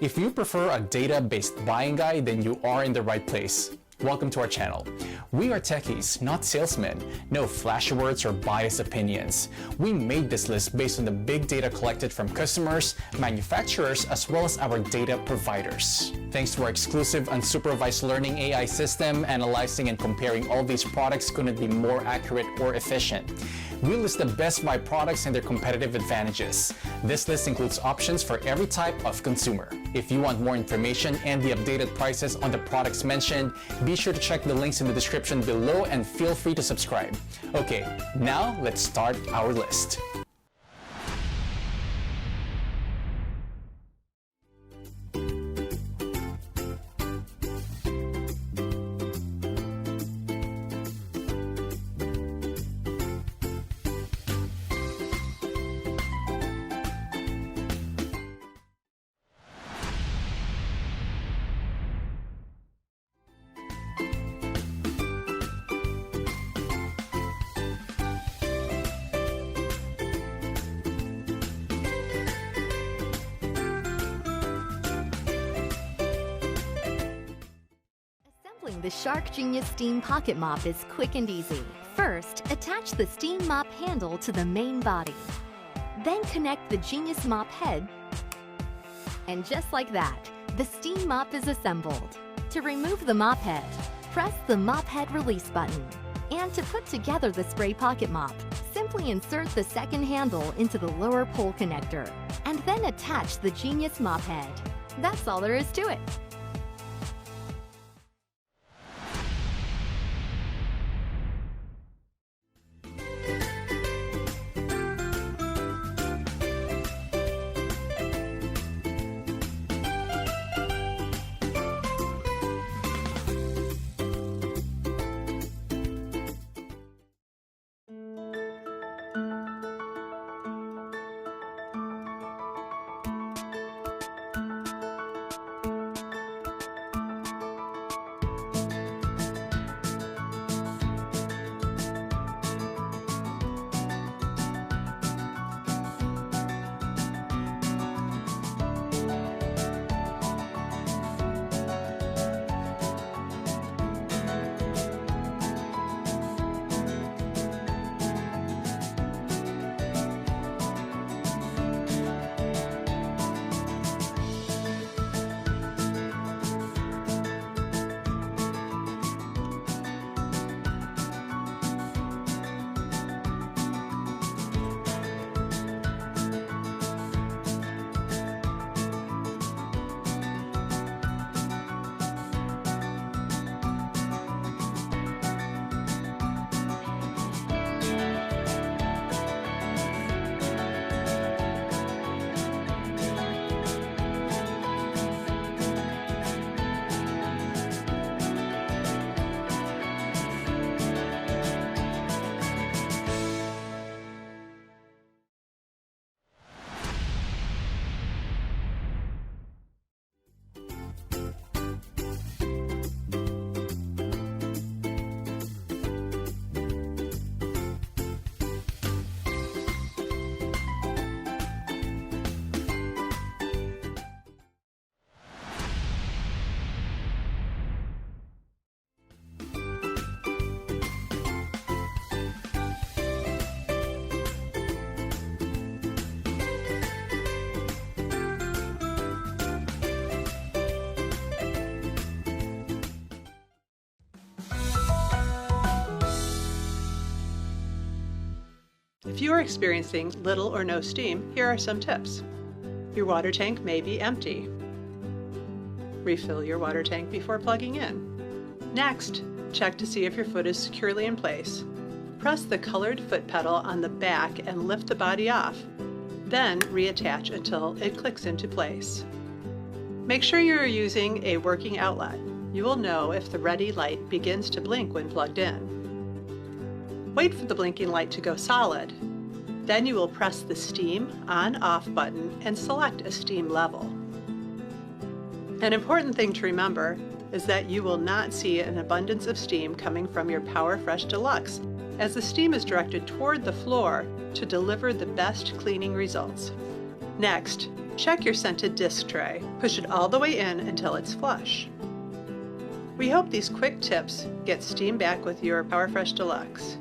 If you prefer a data-based buying guide, then you are in the right place. Welcome to our channel. We are techies, not salesmen. No flashy words or biased opinions. We made this list based on the big data collected from customers, manufacturers, as well as our data providers. Thanks to our exclusive unsupervised learning AI system, analyzing and comparing all these products couldn't be more accurate or efficient. We list the best buy products and their competitive advantages. This list includes options for every type of consumer. If you want more information and the updated prices on the products mentioned, be sure to check the links in the description below and feel free to subscribe. Okay, now let's start our list. The Shark Genius Steam Pocket Mop is quick and easy. First, attach the Steam Mop handle to the main body. Then connect the Genius Mop head. And just like that, the Steam Mop is assembled. To remove the mop head, press the mop head release button. And to put together the spray pocket mop, simply insert the second handle into the lower pole connector, and then attach the Genius Mop head. That's all there is to it. If you are experiencing little or no steam, here are some tips. Your water tank may be empty. Refill your water tank before plugging in. Next, check to see if your foot is securely in place. Press the colored foot pedal on the back and lift the body off. Then reattach until it clicks into place. Make sure you are using a working outlet. You will know if the ready light begins to blink when plugged in. Wait for the blinking light to go solid. Then you will press the Steam On/Off button and select a steam level. An important thing to remember is that you will not see an abundance of steam coming from your PowerFresh Deluxe, as the steam is directed toward the floor to deliver the best cleaning results. Next, check your scented disc tray. Push it all the way in until it's flush. We hope these quick tips get steam back with your PowerFresh Deluxe.